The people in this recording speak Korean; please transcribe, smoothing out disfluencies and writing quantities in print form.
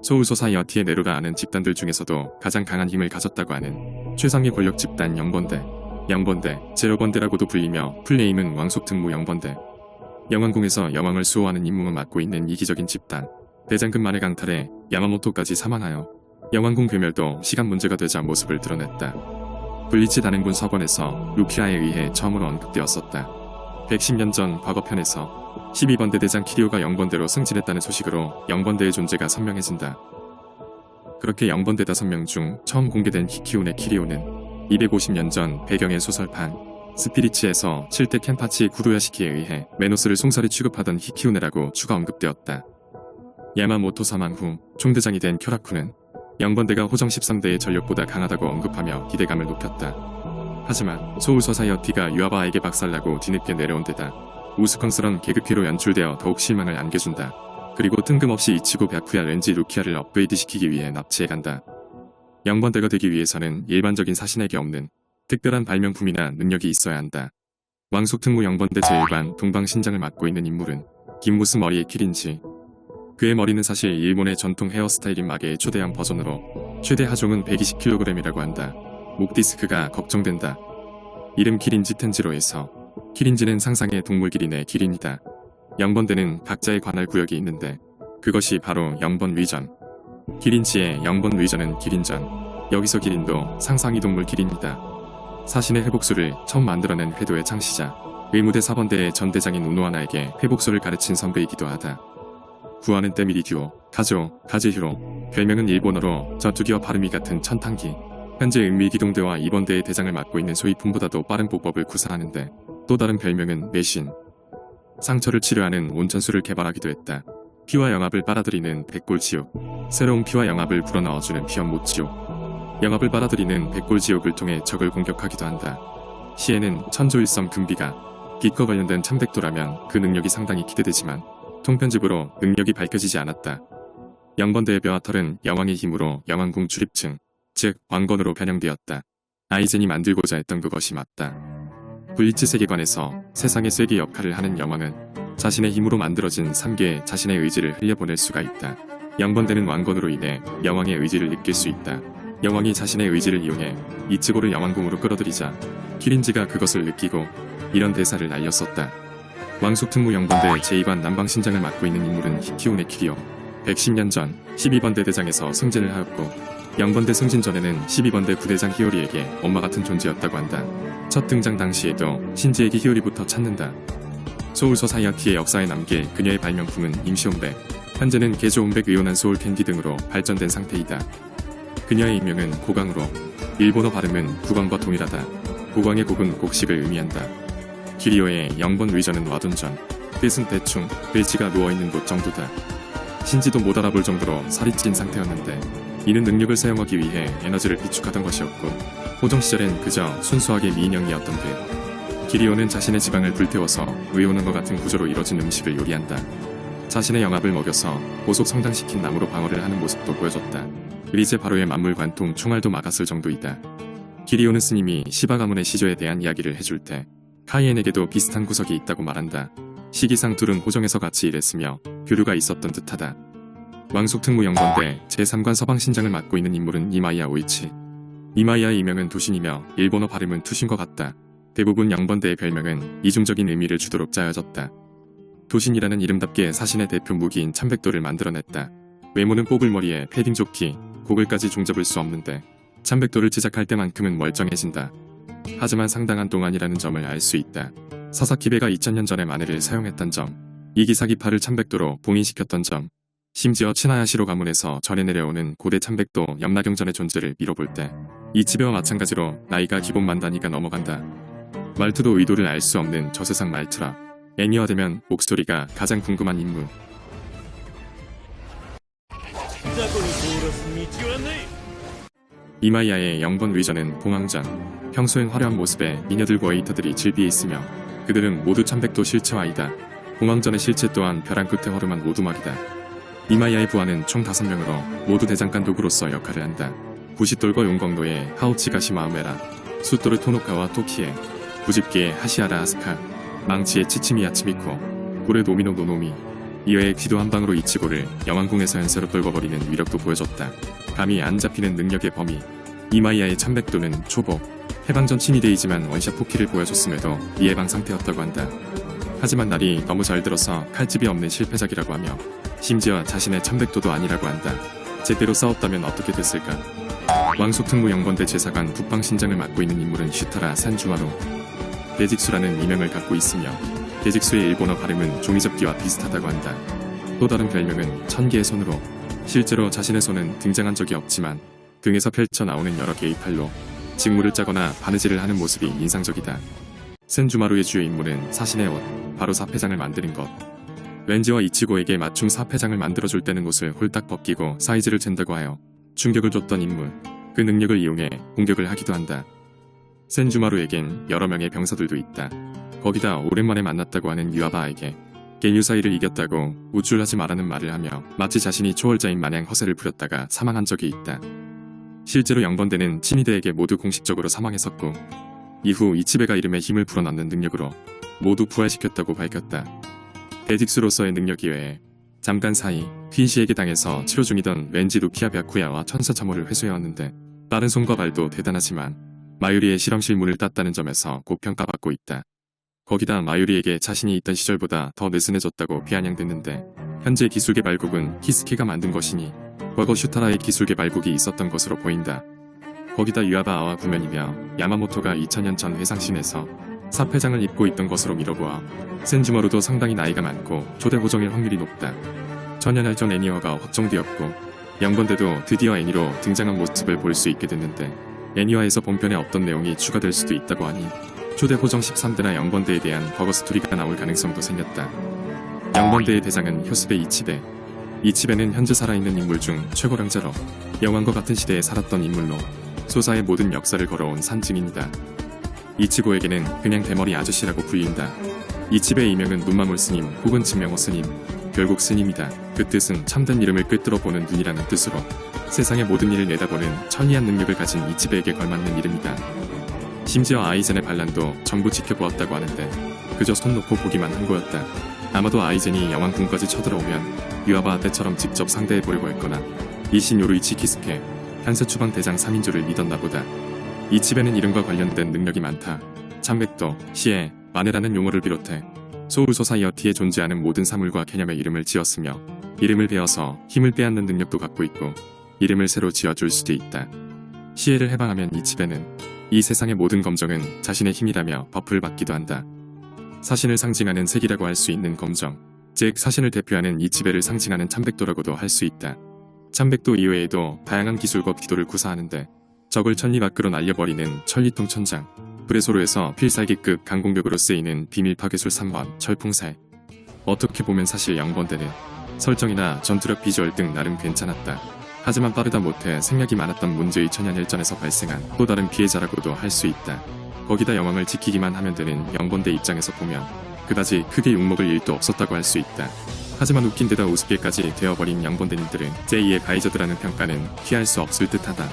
소울 소사이어티의 내로라 아는 집단들 중에서도 가장 강한 힘을 가졌다고 하는 최상위 권력 집단 영번대, 제로번대라고도 불리며 풀네임은 왕속특무 영번대. 영왕궁에서 여왕을 수호하는 임무만 맡고 있는 이기적인 집단. 대장금 만에 강탈해 야마모토까지 사망하여 영왕궁 괴멸도 시간 문제가 되자 모습을 드러냈다. 블리치 단행군 서권에서 루키아에 의해 처음으로 언급되었었다. 110년 전 과거편에서 12번대 대장 키리오가 영번대로 승진했다는 소식으로 영번대의 존재가 선명해진다. 그렇게 영번대 5명 중 처음 공개된 히키오네 키리오는 250년 전 배경의 소설판 스피리츠에서 7대 켄파치 구도야시키에 의해 메노스를 송사리 취급하던 히키오네라고 추가 언급되었다. 야마모토 사망 후 총대장이 된 쿄라쿠는 영번대가 호정 13대의 전력보다 강하다고 언급하며 기대감을 높였다. 하지만 소울 소사이어티가 유아바에게 박살나고 뒤늦게 내려온 데다 우스꽝스런 계급피로 연출되어 더욱 실망을 안겨준다. 그리고 뜬금없이 이치고 벼쿠야 렌지 루키아를 업그레이드시키기 위해 납치해간다. 영번대가 되기 위해서는 일반적인 사신에게 없는 특별한 발명품이나 능력이 있어야 한다. 왕속특무 영번대 제1관 동방신장을 맡고 있는 인물은 김무스 머리의 키린지. 그의 머리는 사실 일본의 전통 헤어스타일인 마개의 초대형 버전으로 최대 하종은 120kg이라고 한다. 목 디스크가 걱정된다. 이름 키린지 텐지로에서 키린지는 상상의 동물 기린의 기린이다. 영번대는 각자의 관할 구역이 있는데 그것이 바로 영번 위전. 기린지의 영번 위전은 기린전. 여기서 기린도 상상이 동물 기린이다. 사신의 회복술을 처음 만들어낸 회도의 창시자 의무대 4번대의 전 대장인 우노하나에게 회복술을 가르친 선배이기도 하다. 구하는 때미리 듀오, 가즈히로, 별명은 일본어로 저투기와 발음이 같은 천탄기. 현재 은미기동대와 2번대의 대장을 맡고 있는 소위품보다도 빠른 보법을 구사하는데 또 다른 별명은 매신. 상처를 치료하는 온천술을 개발하기도 했다. 피와 영합을 빨아들이는 백골지옥. 새로운 피와 영합을 불어넣어주는 피연못지옥. 영합을 빨아들이는 백골지옥을 통해 적을 공격하기도 한다. 시에는 천조일성 금비가 빛과 관련된 참백도라면 그 능력이 상당히 기대되지만 통편집으로 능력이 밝혀지지 않았다. 영번대의 뼈와털은 여왕의 힘으로 영왕궁 출입증, 즉 왕건으로 변형되었다. 아이젠이 만들고자 했던 그것이 맞다. 블리츠 세계관에서 세상의 쐐기 역할을 하는 여왕은 자신의 힘으로 만들어진 3개의 자신의 의지를 흘려보낼 수가 있다. 영번대는 왕건으로 인해 여왕의 의지를 느낄 수 있다. 여왕이 자신의 의지를 이용해 이츠고를 영왕궁으로 끌어들이자 키린지가 그것을 느끼고 이런 대사를 날렸었다. 왕속특무 영번대 제2관 남방신장을 맡고 있는 인물은 히키오네 키리오. 110년 전 12번대 대장에서 승진을 하였고 영번대 승진 전에는 12번대 부대장 히오리에게 엄마 같은 존재였다고 한다. 첫 등장 당시에도 신지에게 히오리부터 찾는다. 소울 소사이어티의 역사에 남길 그녀의 발명품은 임시온백, 현재는 개조온백 의원한 소울 캔디 등으로 발전된 상태이다. 그녀의異名은 고강으로 일본어 발음은 국왕과 동일하다. 국왕의 곡은 곡식을 의미한다. 키리오의 영번 위전은 와둔전, 뜻은 대충 돼지가 누워있는 곳 정도다. 신지도 못 알아볼 정도로 살이 찐 상태였는데 이는 능력을 사용하기 위해 에너지를 비축하던 것이었고 호정 시절엔 그저 순수하게 미인형이었던 듯. 키리오는 자신의 지방을 불태워서 의오는 것 같은 구조로 이뤄진 음식을 요리한다. 자신의 영합을 먹여서 보속 성장시킨 나무로 방어를 하는 모습도 보여줬다. 리제 바로의 만물 관통 총알도 막았을 정도이다. 키리오는 스님이 시바 가문의 시조에 대한 이야기를 해줄 때 카이엔에게도 비슷한 구석이 있다고 말한다. 시기상 둘은 호정에서 같이 일했으며 교류가 있었던 듯하다. 왕속특무 영번대 제3관 서방신장을 맡고 있는 인물은 이마이야 오이치. 이마이야의 이명은 도신이며 일본어 발음은 투신과 같다. 대부분 영번대의 별명은 이중적인 의미를 주도록 짜여졌다. 도신이라는 이름답게 사신의 대표 무기인 참백도를 만들어냈다. 외모는 뽀글머리에 패딩 조끼, 고글까지 종잡을 수 없는데 참백도를 제작할 때만큼은 멀쩡해진다. 하지만 상당한 동안이라는 점을 알 수 있다. 사사키베가 2000년 전에 마네를 사용했던 점, 이기사기파를 참백도로 봉인시켰던 점, 심지어 치나야시로 가문에서 전해 내려오는 고대 참백도 염라경전의 존재를 미뤄볼 때 이치베와 마찬가지로 나이가 기본 만 단위가 넘어간다. 말투도 의도를 알 수 없는 저세상 말투라 애니화되면 목소리가 가장 궁금한 인물. 이마이야의 영번 위전은 봉황전. 평소엔 화려한 모습에 미녀들과 웨이터들이 즐비해 있으며 그들은 모두 참백도 실체화이다. 봉황전의 실체 또한 벼랑 끝에 허름한 오두막이다. 이마이야의 부하는 총 5명으로 모두 대장간 도구로서 역할을 한다. 부싯돌과 용광로의 하우치가 시마우메라, 숫돌의 토노카와 토키에, 부집개의 하시아라 아스카, 망치의 치치미 야치미코, 불의 노미노 노노미, 이외에 기도 한 방으로 이치고를 영왕궁에서 연쇄로 떨궈버리는 위력도 보여줬다. 감히 안 잡히는 능력의 범위. 이마이야의 참백도는 초보, 해방전 친위대이지만 원샷 포키를 보여줬음에도 비해방 상태였다고 한다. 하지만 날이 너무 잘 들어서 칼집이 없는 실패작이라고 하며 심지어 자신의 참백도도 아니라고 한다. 제대로 싸웠다면 어떻게 됐을까? 왕속특무 영번대 제사관 북방신장을 맡고 있는 인물은 슈타라 산주마루 대직수라는 이명을 갖고 있으며 대직수의 일본어 발음은 종이접기와 비슷하다고 한다. 또 다른 별명은 천개의 손으로 실제로 자신의 손은 등장한 적이 없지만 등에서 펼쳐 나오는 여러 개의 팔로 직무를 짜거나 바느질을 하는 모습이 인상적이다. 센주마루의 주요 임무는 사신의 옷, 바로 사패장을 만드는 것. 렌지와 이치고에게 맞춤 사패장을 만들어줄 때는 옷을 홀딱 벗기고 사이즈를 잰다고 하여 충격을 줬던 인물. 그 능력을 이용해 공격을 하기도 한다. 센주마루에겐 여러 명의 병사들도 있다. 거기다 오랜만에 만났다고 하는 유아바에게 겐유사이를 이겼다고 우쭐하지 말라는 말을 하며 마치 자신이 초월자인 마냥 허세를 부렸다가 사망한 적이 있다. 실제로 영번대는 친위대에게 모두 공식적으로 사망했었고 이후 이치베가 이름에 힘을 불어넣는 능력으로 모두 부활시켰다고 밝혔다. 대직수로서의 능력 이외에 잠깐 사이 퀸시에게 당해서 치료 중이던 렌지 루키아 벼쿠야와 천사참호를 회수해왔는데 빠른 손과 발도 대단하지만 마유리의 실험실 문을 땄다는 점에서 고평가받고 있다. 거기다 마유리에게 자신이 있던 시절보다 더 느슨해졌다고 비아냥댔는데 현재 기술개발국은 키스케가 만든 것이니 과거 슈타라의 기술개발국이 있었던 것으로 보인다. 거기다 유아바아와 구면이며 야마모토가 2000년 전 회상신에서 사패장을 입고 있던 것으로 미뤄보아 센주마루도 상당히 나이가 많고 초대 호정일 확률이 높다. 천연혈전 애니어가 확정되었고 영번대도 드디어 애니로 등장한 모습을 볼 수 있게 됐는데 애니화에서 본편에 없던 내용이 추가될 수도 있다고 하니 초대 호정 13대나 영번대에 대한 버거 스토리가 나올 가능성도 생겼다. 영번대의 대장은 효스베 이치베. 이치베는 현재 살아있는 인물 중 최고령자로 영왕과 같은 시대에 살았던 인물로 소사의 모든 역사를 걸어온 산증인이다. 이치고에게는 그냥 대머리 아저씨라고 불린다. 이치베의 이명은 눈마물 스님 혹은 증명호 스님, 결국 스님이다. 그 뜻은 참된 이름을 꿰뚫어 보는 눈이라는 뜻으로 세상의 모든 일을 내다보는 천리안 능력을 가진 이치베에게 걸맞는 이름이다. 심지어 아이젠의 반란도 전부 지켜보았다고 하는데 그저 손 놓고 보기만 한 거였다. 아마도 아이젠이 영왕궁까지 쳐들어오면 유아바 때처럼 직접 상대해보려고 했거나 이신 요루이치 키스케, 한세 추방 대장 3인조를 믿었나 보다. 이치베는 이름과 관련된 능력이 많다. 참백도, 시에, 마네라는 용어를 비롯해 소울 소사이어티에 존재하는 모든 사물과 개념의 이름을 지었으며 이름을 베어서 힘을 빼앗는 능력도 갖고 있고 이름을 새로 지어줄 수도 있다. 시에를 해방하면 이치베는 이 세상의 모든 검정은 자신의 힘이라며 버프를 받기도 한다. 사신을 상징하는 색이라고 할 수 있는 검정, 즉 사신을 대표하는 이치베를 상징하는 참백도라고도 할 수 있다. 참백도 이외에도 다양한 기술과 기도를 구사하는데 적을 천리 밖으로 날려버리는 천리통 천장, 브레소로에서 필살기급 강공격으로 쓰이는 비밀 파괴술 3번 철풍살. 어떻게 보면 사실 영번대는 설정이나 전투력 비주얼 등 나름 괜찮았다. 하지만 빠르다 못해 생략이 많았던 문제의 천연혈전에서 발생한 또 다른 피해자라고도 할 수 있다. 거기다 영왕을 지키기만 하면 되는 영번대 입장에서 보면 그다지 크게 욕먹을 일도 없었다고 할 수 있다. 하지만 웃긴 데다 우습게까지 되어버린 영번대님들은 제2의 바이저드라는 평가는 피할 수 없을 듯하다.